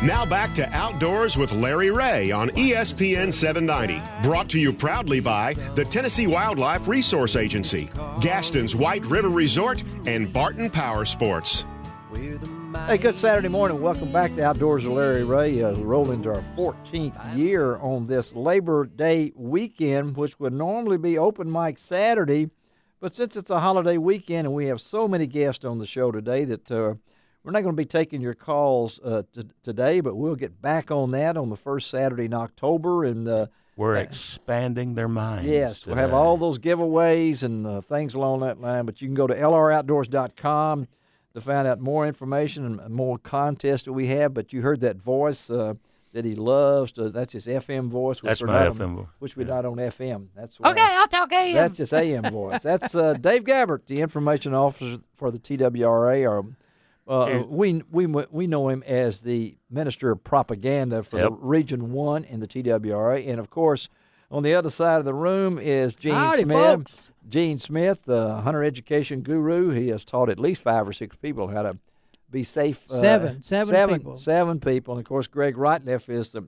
Now back to Outdoors with Larry Ray on ESPN 790. Brought to you proudly by the Tennessee Wildlife Resource Agency, Gaston's White River Resort, and Barton Power Sports. Hey, good Saturday morning. Welcome back to Outdoors with Larry Ray. Roll into our 14th year on this Labor Day weekend, which would normally be open mic Saturday. But since it's a holiday weekend and we have so many guests on the show today that we're not going to be taking your calls today, but we'll get back on that on the first Saturday in October. And we're expanding their minds. Yes, today. We'll have all those giveaways and things along that line. But you can go to lroutdoors.com to find out more information and more contests that we have. But you heard that voice that he loves. That's his FM voice. That's my FM voice. Which we're not on FM. That's okay, I'll talk AM. That's his AM voice. That's Dave Gabbert, the information officer for the TWRA. We know him as the Minister of Propaganda for Region 1 in the TWRA. And, of course, on the other side of the room is Gene Smith. Folks. Gene Smith, the hunter education guru. He has taught at least 5 or 6 people how to be safe. Seven people. 7 people. And, of course, Greg Rightliff is the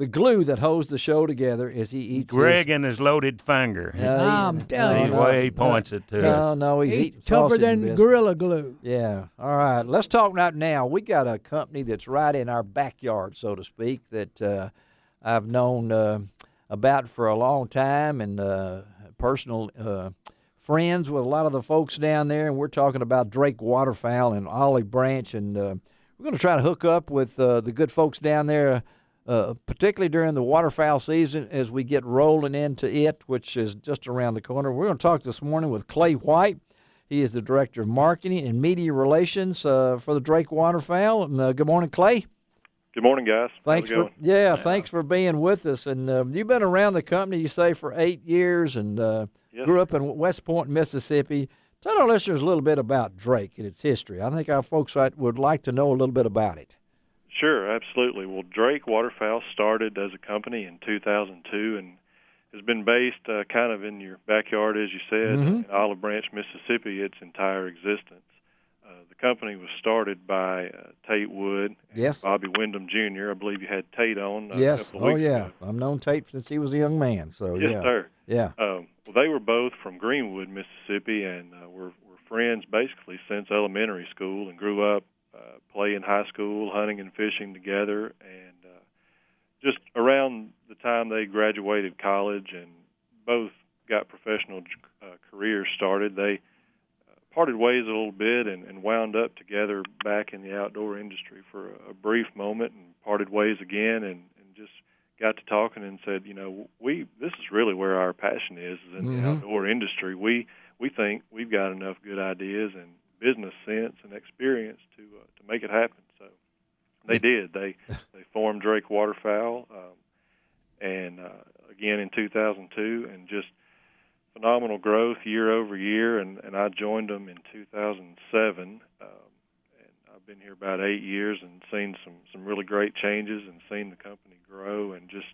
glue that holds the show together as he eats Greg and his loaded finger. I'm telling you. The way he points it to us. No, he's eating tougher sausage than biscuits. Gorilla Glue. Yeah. All right. Let's talk right now. We got a company that's right in our backyard, so to speak, that I've known about for a long time and personal friends with a lot of the folks down there. And we're talking about Drake Waterfowl and Olive Branch. And we're going to try to hook up with the good folks down there, particularly during the waterfowl season as we get rolling into it, which is just around the corner. We're going to talk this morning with Clay White. He is the Director of Marketing and Media Relations for the Drake Waterfowl. And, good morning, Clay. Good morning, guys. Thanks thanks for being with us. And you've been around the company, you say, for 8 years and grew up in West Point, Mississippi. Tell our listeners a little bit about Drake and its history. I think our folks would like to know a little bit about it. Sure, absolutely. Well, Drake Waterfowl started as a company in 2002 and has been based kind of in your backyard, as you said, in Olive Branch, Mississippi, its entire existence. The company was started by Tate Wood and Bobby Wyndham Jr. I believe you had Tate on a couple of weeks ago. I've known Tate since he was a young man. So yes, sir. Yeah. Well, they were both from Greenwood, Mississippi, and were friends basically since elementary school and grew up playing high school, hunting and fishing together. And just around the time they graduated college and both got professional careers started, they parted ways a little bit and wound up together back in the outdoor industry for a brief moment and parted ways again and just got to talking and said, this is really where our passion is in the outdoor industry. We think we've got enough good ideas and business sense and experience to make it happen. So they did. They formed Drake Waterfowl and again in 2002 and just phenomenal growth year over year, and I joined them in 2007, and I've been here about 8 years and seen some really great changes and seen the company grow, and just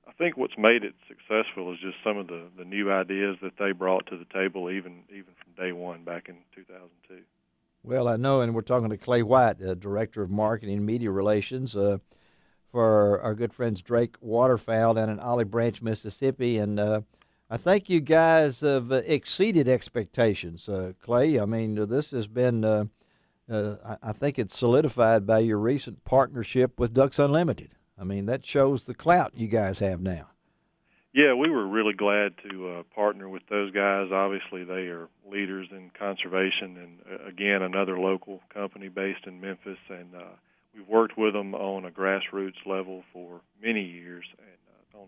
I think what's made it successful is just some of the new ideas that they brought to the table even from day one back in 2002. Well, I know, and we're talking to Clay White, Director of Marketing and Media Relations for our good friends Drake Waterfowl down in Olive Branch, Mississippi, and I think you guys have exceeded expectations, Clay. I mean, this has been, I think it's solidified by your recent partnership with Ducks Unlimited. I mean, that shows the clout you guys have now. Yeah, we were really glad to partner with those guys. Obviously, they are leaders in conservation and, again, another local company based in Memphis. And we've worked with them on a grassroots level for many years and on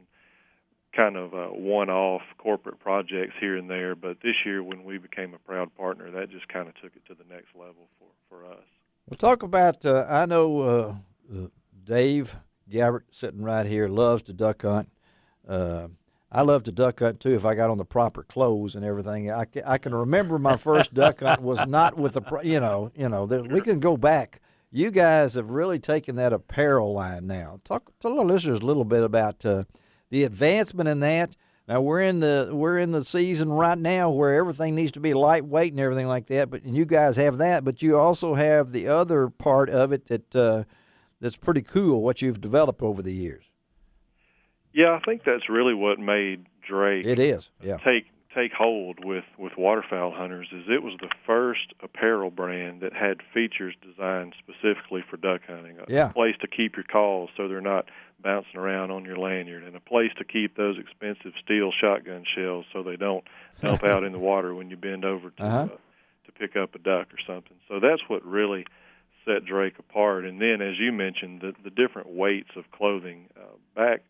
kind of one-off corporate projects here and there. But this year, when we became a proud partner, that just kind of took it to the next level for us. Well, talk about, I know Dave Gabbert sitting right here loves to duck hunt. I love to duck hunt, too, if I got on the proper clothes and everything. I can remember my first duck hunt was not with the, we can go back. You guys have really taken that apparel line now. Tell our listeners a little bit about the advancement in that. Now, we're in the season right now where everything needs to be lightweight and everything like that, and you guys have that, but you also have the other part of it that that's pretty cool what you've developed over the years. Yeah, I think that's really what made Drake It is, yeah. take hold with waterfowl hunters. Is it was the first apparel brand that had features designed specifically for duck hunting. A place to keep your calls so they're not bouncing around on your lanyard, and a place to keep those expensive steel shotgun shells so they don't dump out in the water when you bend over to pick up a duck or something. So that's what really set Drake apart. And then, as you mentioned, the different weights of clothing. Back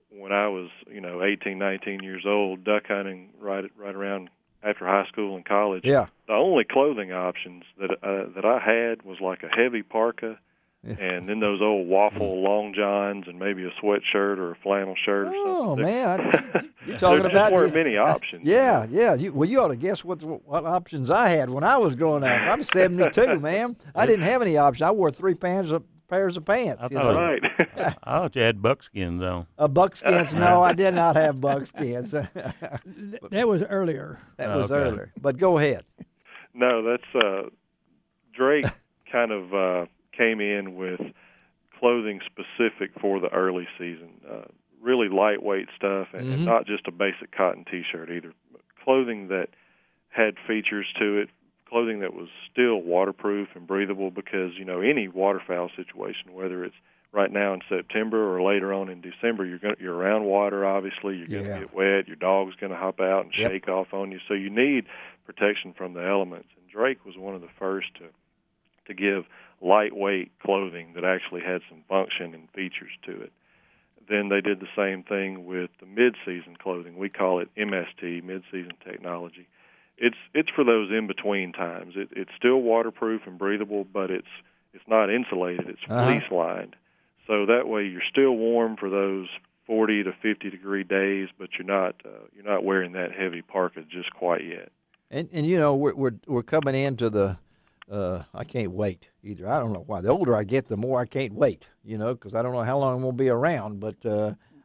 when I was, 18, 19 years old, duck hunting right around after high school and college, the only clothing options that I had was like a heavy parka, and then those old waffle long johns and maybe a sweatshirt or a flannel shirt or something. Oh, man. You're talking there about... There weren't many options. Yeah. You ought to guess what options I had when I was growing up. I'm 72, man. I didn't have any options. I wore 3 pairs of pants. Right. I thought you had buckskins on. Buckskins? No, I did not have buckskins. That was earlier. That was earlier. But go ahead. No, that's Drake kind of came in with clothing specific for the early season. Really lightweight stuff, and not just a basic cotton T-shirt either. Clothing that had features to it, clothing that was still waterproof and breathable, because any waterfowl situation, whether it's right now in September or later on in December, you're around water. Obviously, you're going to get wet. Your dog's going to hop out and shake off on you. So you need protection from the elements. And Drake was one of the first to give lightweight clothing that actually had some function and features to it. Then they did the same thing with the mid-season clothing. We call it MST, mid-season technology. It's for those in-between times. It's still waterproof and breathable, but it's not insulated. It's fleece-lined. So that way you're still warm for those 40 to 50 degree days, but you're not wearing that heavy parka just quite yet. And we're coming into the I can't wait either. I don't know why. The older I get, the more I can't wait. Because I don't know how long I'm going to be around. But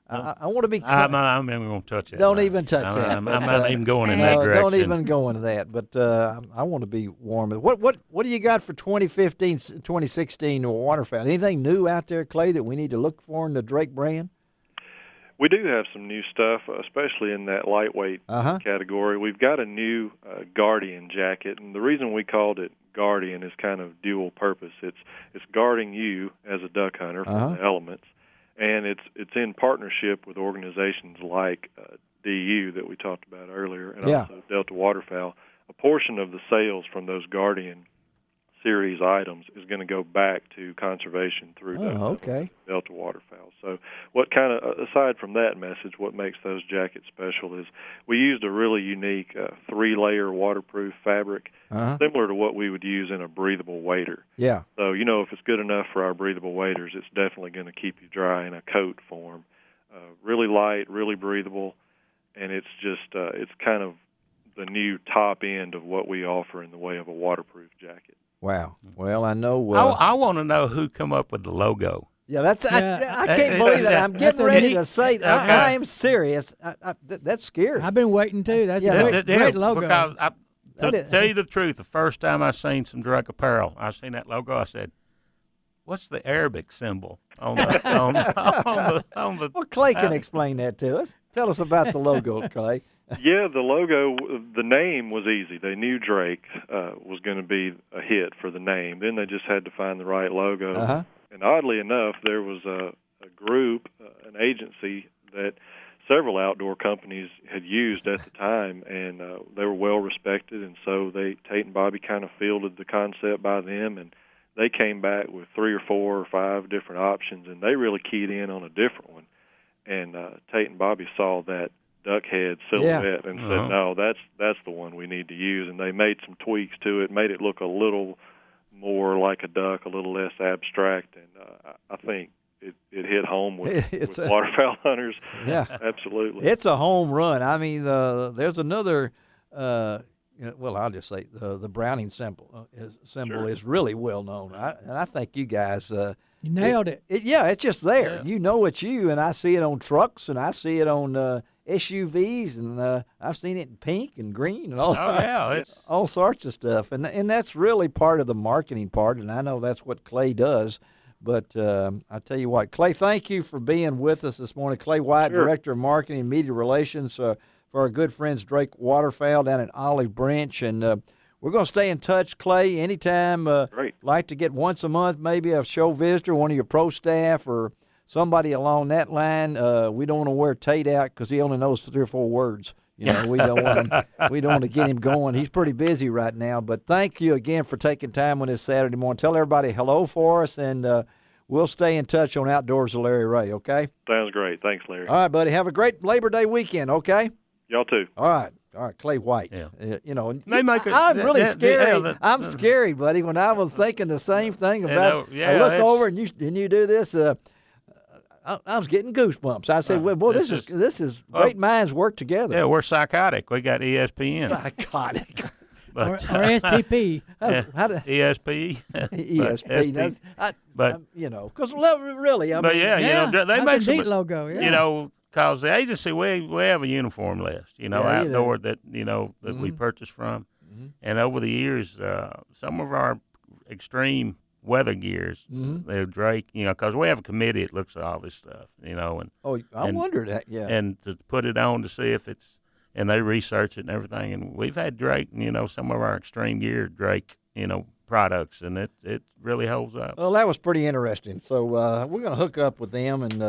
I want to be. I'm not even going to touch that. Don't even touch that. I'm not even going in that direction. Don't even go into that. But I want to be warm. What do you got for 2015, 2016 waterfowl? Anything new out there, Clay, that we need to look for in the Drake brand? We do have some new stuff, especially in that lightweight category. We've got a new Guardian jacket, and the reason we called it Guardian is kind of dual purpose. It's guarding you as a duck hunter from the elements, and it's in partnership with organizations like DU that we talked about earlier, and also Delta Waterfowl. A portion of the sales from those Guardian series items is going to go back to conservation through Delta Waterfowl. So what kind of, aside from that message, what makes those jackets special is we used a really unique 3-layer waterproof fabric, similar to what we would use in a breathable wader. Yeah. So, if it's good enough for our breathable waders, it's definitely going to keep you dry in a coat form. Really light, really breathable, and it's just, it's kind of the new top end of what we offer in the way of a waterproof jacket. Wow. Well, I know. I want to know who come up with the logo. Yeah, I can't believe that. I'm getting ready to say that. I am serious. That's scary. I've been waiting, too. That's a great logo. Because to tell you the truth, the first time I seen some Drake apparel, I seen that logo, I said, what's the Arabic symbol on the Well, Clay can explain that to us. Tell us about the logo, Clay. Yeah, the logo, the name was easy. They knew Drake was going to be a hit for the name. Then they just had to find the right logo. And oddly enough, there was a group, an agency that several outdoor companies had used at the time, and they were well respected. And so Tate and Bobby kind of fielded the concept by them, and they came back with 3 or 4 or 5 different options, and they really keyed in on a different one. And Tate and Bobby saw that duck head silhouette and said, no, that's the one we need to use. And they made some tweaks to it, made it look a little more like a duck, a little less abstract. And I think it hit home with waterfowl hunters. Yeah, absolutely. It's a home run. I mean, there's another, well, I'll just say the Browning symbol is really well known. And I think you guys... you nailed it. It's just there. Yeah. It's you, and I see it on trucks, and I see it on... SUVs, and I've seen it in pink and green and all. All sorts of stuff, and that's really part of the marketing part. And I know that's what Clay does But I tell you what, Clay, thank you for being with us this morning. Clay White, Sure. Director of Marketing and Media Relations for our good friends Drake Waterfowl down in Olive Branch. And we're going to stay in touch, Clay, anytime. Great. Like to get once a month, maybe a show visitor, one of your pro staff or somebody along that line. We don't want to wear Tate out because he only knows 3 or 4 words. We don't want to get him going. He's pretty busy right now. But thank you again for taking time on this Saturday morning. Tell everybody hello for us, and we'll stay in touch on Outdoors with Larry Ray, okay? Sounds great. Thanks, Larry. All right, buddy. Have a great Labor Day weekend, okay? Y'all too. All right, Clay White. Yeah. I'm really scary. Yeah, I'm scary, buddy. When I was thinking the same thing about, I look over and you do this. I was getting goosebumps. I said, "Well, this is great minds work together." Yeah, we're psychotic. We got ESPN. Psychotic. Or STP. ESP. ESP. Because really, I mean, they make some logo. Yeah. Because the agency we have a uniform list. Outdoor that we purchase from, and over the years, some of our extreme weather gears, they're Drake, because we have a committee that looks at all this stuff, and I wondered that, yeah, and to put it on to see if it's, and they research it and everything, and we've had Drake, some of our extreme gear Drake, products, and it really holds up. Well, that was pretty interesting. So we're going to hook up with them, and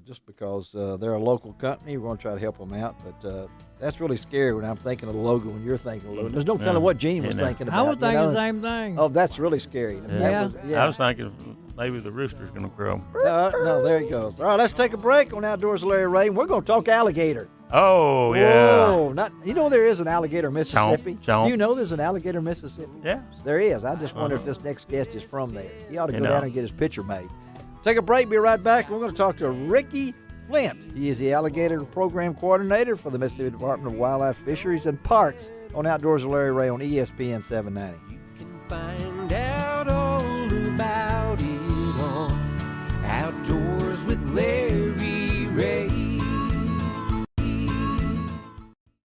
just because they're a local company, we're going to try to help them out, but. That's really scary when I'm thinking of the logo when you're thinking of the logo. There's no telling what Gene was thinking about. I was thinking the same thing. Oh, that's really scary. I was thinking maybe the rooster's going to crow. No, there he goes. All right, let's take a break on Outdoors with Larry Ray, and we're going to talk alligator. Oh, yeah. Whoa, there is an alligator, Mississippi. Chomp. Do you know there's an alligator, Mississippi? Yeah. There is. I just wonder if this next guest is from there. He ought to go down and get his picture made. Take a break, be right back, and we're going to talk to Ricky Flint. He is the Alligator Program Coordinator for the Mississippi Department of Wildlife, Fisheries, and Parks on Outdoors with Larry Ray on ESPN 790. You can find